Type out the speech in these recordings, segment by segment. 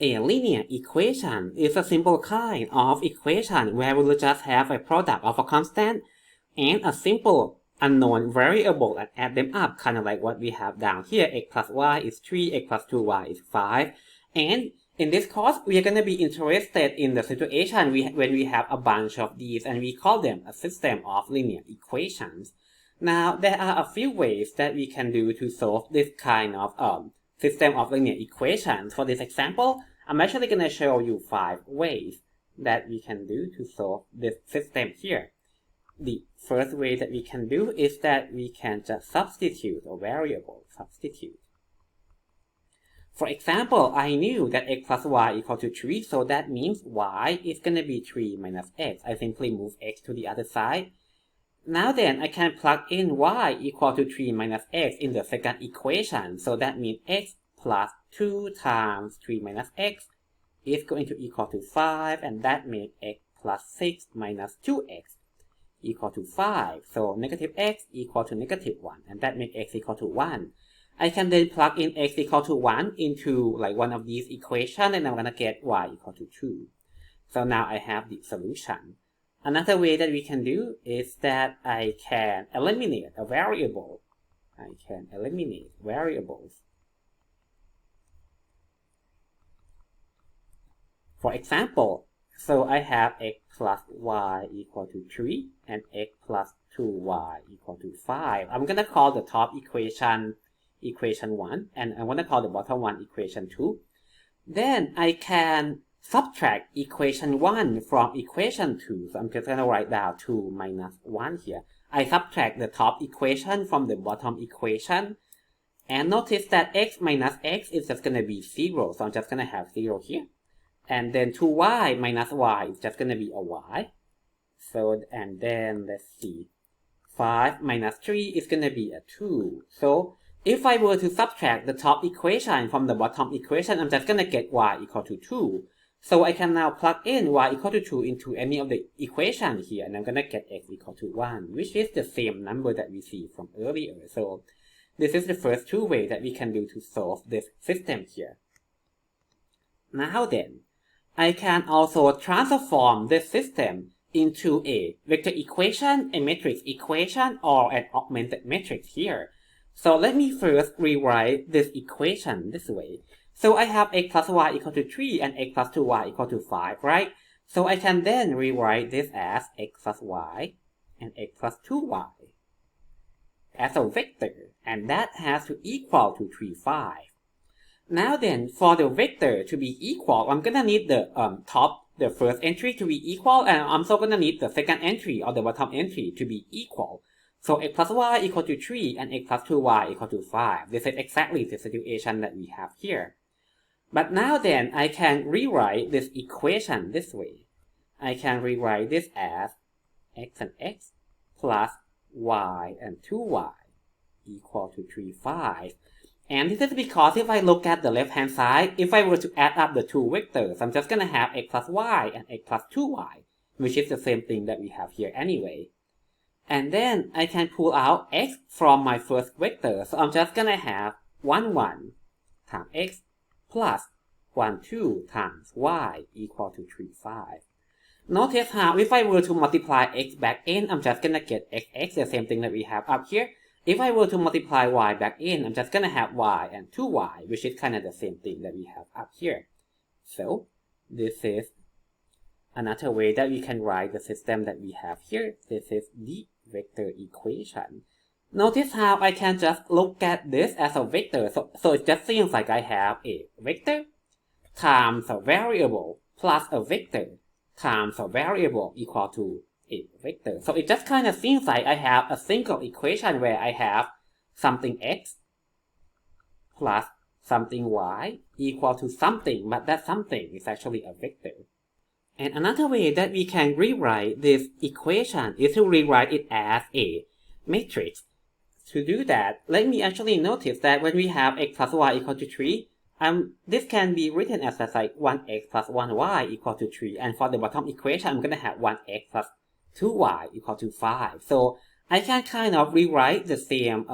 A linear equation is a simple kind of equation where we will just have a product of a constant and a simple unknown variable and add them up, kind of like what we have down here. X plus y is 3, x plus 2y is 5. And in this course, we are going to be interested in the situation when we have a bunch of these, and we call them a system of linear equations. Now, there are a few ways that we can do to solve this kind of system of linear equations. For this example, I'm actually going to show you 5 ways that we can do to solve this system here. The first way that we can do is that we can just substitute a variable. For example, I knew that x plus y equal to 3, so that means y is going to be 3 minus x. I simply move x to the other side. Now then, I can plug in y equal to 3 minus x in the second equation. So that means x plus 2 times 3 minus x is going to equal to 5, and that makes x plus 6 minus 2x equal to 5. So negative x equal to negative 1, and that makes x equal to 1. I can then plug in x equal to 1 into like one of these equations, and I'm going to get y equal to 2. So now I have the solution. Another way that we can do is that I can eliminate a variable. I can eliminate variables. For example, so I have x plus y equal to 3 and x plus 2y equal to 5. I'm going to call the top equation 1, and I want to call the bottom one equation 2. Then I can subtract equation 1 from equation 2. So I'm just going to write down 2 minus 1 here. I subtract the top equation from the bottom equation. And notice that x minus x is just going to be 0. So I'm just going to have 0 here. And then 2y minus y is just going to be a y. So, and then let's see. 5 minus 3 is going to be a 2. So if I were to subtract the top equation from the bottom equation, I'm just going to get y equal to 2. So I can now plug in y equal to 2 into any of the equations here, and I'm going to get x equal to 1, which is the same number that we see from earlier. So this is the first 2 ways that we can do to solve this system here. Now then, I can also transform this system into a vector equation, a matrix equation, or an augmented matrix here. So let me first rewrite this equation this way. So I have x plus y equal to 3 and x plus 2y equal to 5, right? So I can then rewrite this as x plus y and x plus 2y as a vector, and that has to equal to 3, 5. Now then, for the vector to be equal, I'm going to need the the first entry to be equal, and I'm also going to need the second entry or the bottom entry to be equal. So x plus y equal to 3 and x plus 2y equal to 5. This is exactly the situation that we have here. But now then, I can rewrite this equation this way. I can rewrite this as x and x plus y and 2y equal to 3, 5. And this is because if I look at the left-hand side, if I were to add up the 2 vectors, I'm just going to have x plus y and x plus 2y, which is the same thing that we have here anyway. And then I can pull out x from my first vector. So I'm just going to have 1, 1 times x plus 1, 2 times y equal to 3, 5. Notice how if I were to multiply x back in, I'm just going to get x, the same thing that we have up here. If I were to multiply y back in, I'm just going to have y and 2y, which is kind of the same thing that we have up here. So this is another way that we can write the system that we have here. This is the vector equation. Notice how I can just look at this as a vector. So it just seems like I have a vector times a variable plus a vector times a variable equal to a vector. So it just kind of seems like I have a single equation where I have something x plus something y equal to something, but that something is actually a vector. And another way that we can rewrite this equation is to rewrite it as a matrix. To do that, let me actually notice that when we have x plus y equal to 3, this can be written as like 1x plus 1y equal to 3. And for the bottom equation, I'm going to have 1x plus 2y equal to 5. So I can kind of rewrite the same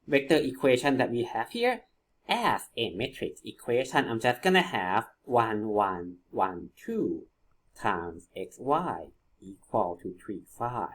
vector equation that we have here as a matrix equation, I'm just gonna have 1, 1, 1, 2 times xy equal to 3, 5,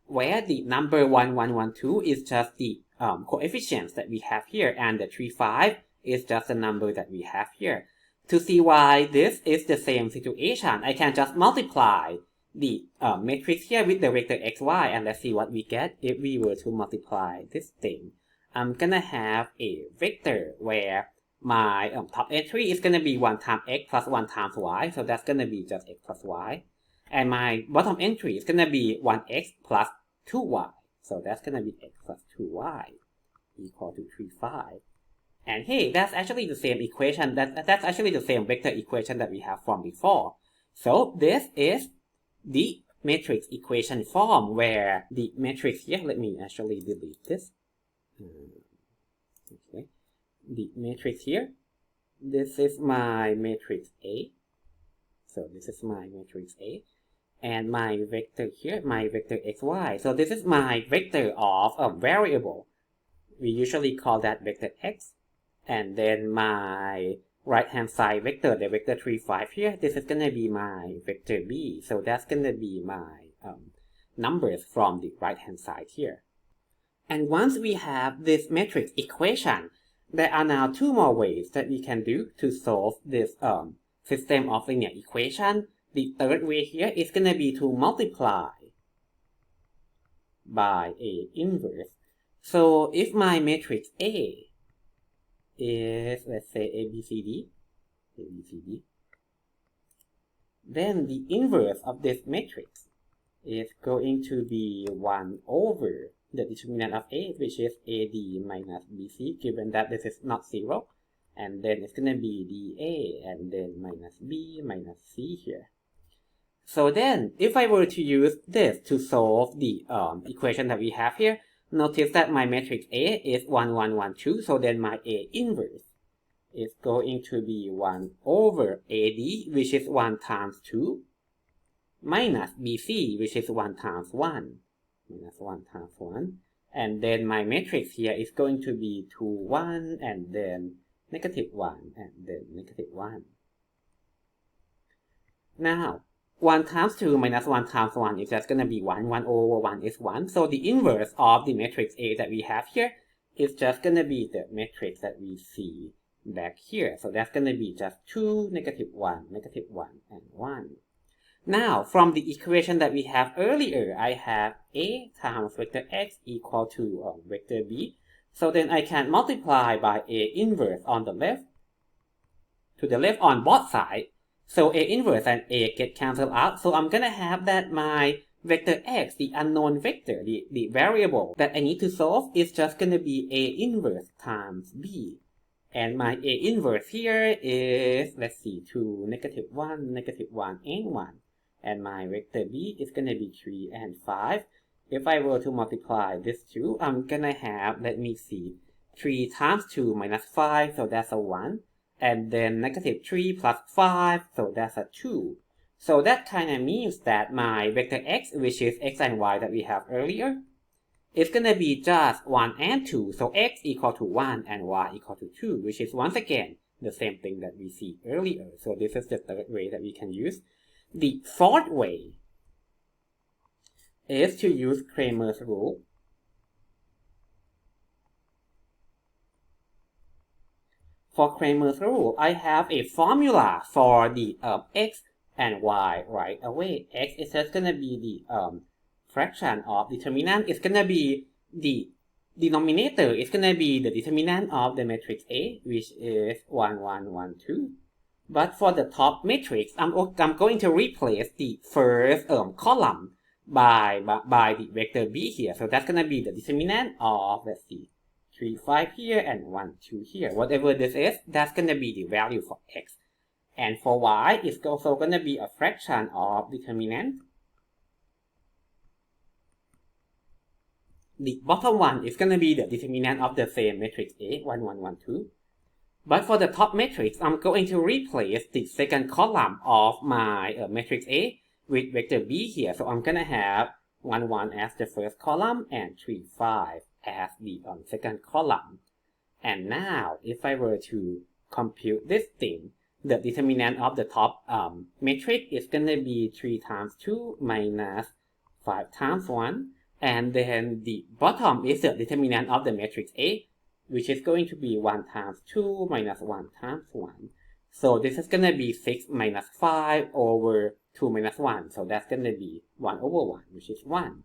where the number 1, 1, 1, 2 is just the coefficients that we have here, and the 3, 5 is just the number that we have here. To see why this is the same situation, I can just multiply the matrix here with the vector xy, and let's see what we get if we were to multiply this thing. I'm gonna have a vector where my top entry is gonna be 1 times x plus 1 times y, so that's gonna be just x plus y. And my bottom entry is gonna be 1x plus 2y, so that's gonna be x plus 2y equal to 3, 5. And hey, that's actually the same equation, that's actually the same vector equation that we have from before. So this is the matrix equation form where the matrix here, let me actually delete this. Okay, the matrix here, this is my matrix A. So this is my matrix A. And my vector here, my vector xy. So this is my vector of a variable. We usually call that vector x. And then my right-hand side vector, the vector 3, 5 here, this is going to be my vector b. So that's going to be my numbers from the right-hand side here. And once we have this matrix equation, there are now 2 more ways that we can do to solve this system of linear equation. The third way here is going to be to multiply by A inverse. So if my matrix A is, let's say, ABCD, then the inverse of this matrix is going to be 1 over the determinant of A, which is AD minus BC, given that this is not 0. And then it's going to be DA, and then minus B minus C here. So then, if I were to use this to solve the equation that we have here, notice that my matrix A is 1, 1, 1, 2, so then my A inverse is going to be 1 over AD, which is 1 times 2, minus BC, which is 1 times 1, minus 1 times 1, and then my matrix here is going to be 2, 1, and then negative 1, and then negative 1. Now, 1 times 2 minus 1 times 1 is just going to be 1. 1 over 1 is 1. So the inverse of the matrix A that we have here is just going to be the matrix that we see back here. So that's going to be just 2, negative 1, and 1. Now, from the equation that we have earlier, I have A times vector x equal to vector b. So then I can multiply by A inverse on the left, to the left on both sides. So A inverse and A get cancelled out. So I'm going to have that my vector x, the unknown vector, the variable that I need to solve, is just going to be A inverse times b. And my A inverse here is, let's see, 2, negative 1, and 1. And my vector b is going to be 3 and 5. If I were to multiply this 2, I'm going to have, let me see, 3 times 2 minus 5, so that's a 1. And then negative 3 plus 5, so that's a 2. So that kind of means that my vector x, which is x and y that we have earlier, is going to be just 1 and 2. So x equal to 1 and y equal to 2, which is once again the same thing that we see earlier. So this is the third way that we can use. The fourth way is to use Cramer's rule. For Cramer's rule, I have a formula for the x and y right away. X is just going to be the fraction of determinant. It's going to be the denominator. It's going to be the determinant of the matrix A, which is 1, 1, 1, 2. But for the top matrix, I'm going to replace the first column by the vector b here. So that's going to be the determinant of, let's see, 3, 5 here and 1, 2 here. Whatever this is, that's going to be the value for x. And for y, it's also going to be a fraction of determinant. The bottom one is going to be the determinant of the same matrix A, 1, 1, 1, 2. But for the top matrix, I'm going to replace the second column of my matrix A with vector b here. So I'm going to have 1, 1 as the first column and 3, 5 as the second column. And now, if I were to compute this thing, the determinant of the top matrix is going to be 3 times 2 minus 5 times 1. And then the bottom is the determinant of the matrix A, which is going to be 1 times 2 minus 1 times 1. So this is going to be 6 minus 5 over 2 minus 1. So that's going to be 1 over 1, which is 1.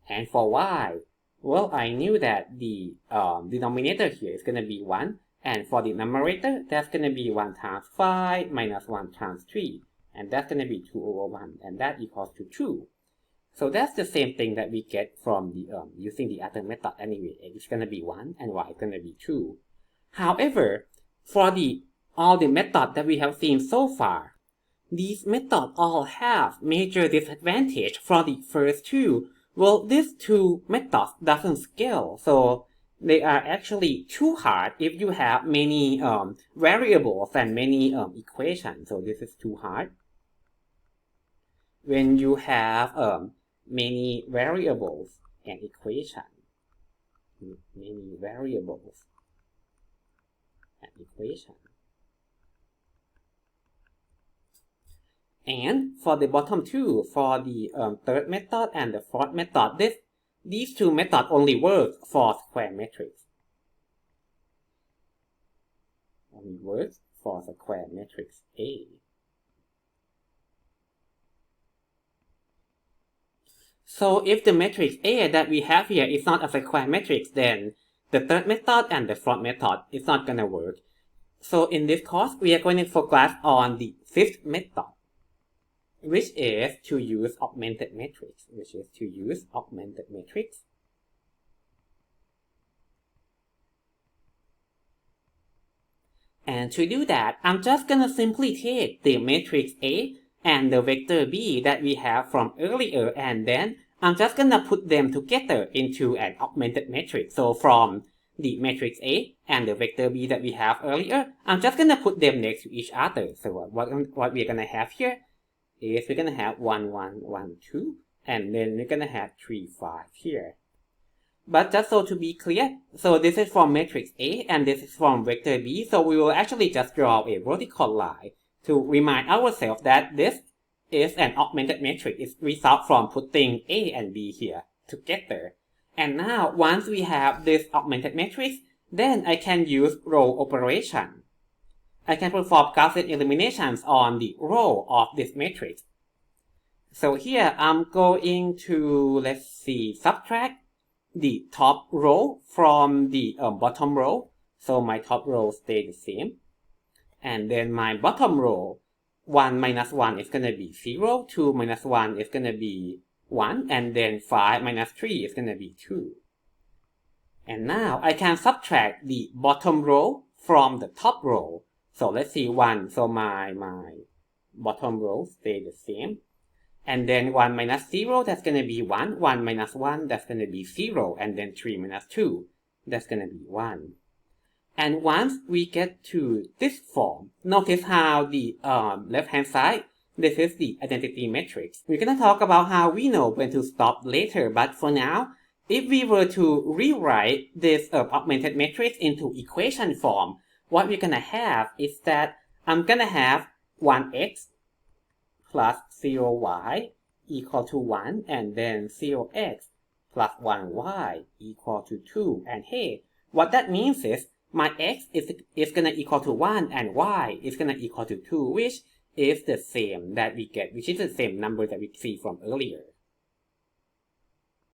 And for y, well, I knew that the denominator here is going to be 1. And for the numerator, that's going to be 1 times 5 minus 1 times 3. And that's going to be 2 over 1. And that equals to 2. So that's the same thing that we get from the using the other method anyway. It's going to be 1 and y is going to be 2. However, for all the methods that we have seen so far, these methods all have major disadvantage. For the first two, well, these two methods doesn't scale, so they are actually too hard if you have many variables and many equations. So this is too hard. When you have many variables and equations, And for the bottom two, for the third method and the fourth method, these two methods only work for square matrix. Only works for square matrix A. So if the matrix A that we have here is not a square matrix, then the third method and the fourth method is not going to work. So in this course, we are going to focus on the fifth method, which is to use augmented matrix. And to do that, I'm just going to simply take the matrix A and the vector B that we have from earlier, and then I'm just going to put them together into an augmented matrix. So from the matrix A and the vector B that we have earlier, I'm just going to put them next to each other. So what we're going to have here is we're going to have 1, 1, 1, 2, and then we're going to have 3, 5 here. But just so to be clear, so this is from matrix A and this is from vector B, so we will actually just draw a vertical line to remind ourselves that this is an augmented matrix. It's result from putting A and B here together. And now, once we have this augmented matrix, then I can use row operation. I can perform Gaussian eliminations on the row of this matrix. So here I'm going to, subtract the top row from the bottom row. So my top row stays the same. And then my bottom row, 1 minus 1 is going to be 0, 2 minus 1 is going to be 1, and then 5 minus 3 is going to be 2. And now I can subtract the bottom row from the top row. So let's see, 1, so my bottom row stays the same. And then 1 minus 0, that's going to be 1. 1 minus 1, that's going to be 0. And then 3 minus 2, that's going to be 1. And once we get to this form, notice how the left-hand side, this is the identity matrix. We're going to talk about how we know when to stop later. But for now, if we were to rewrite this augmented matrix into equation form, what we're going to have is that I'm going to have 1x plus 0y equal to 1, and then 0x plus 1y equal to 2. And hey, what that means is my x is going to equal to 1 and y is going to equal to 2, which is the same that we get, which is the same number that we see from earlier.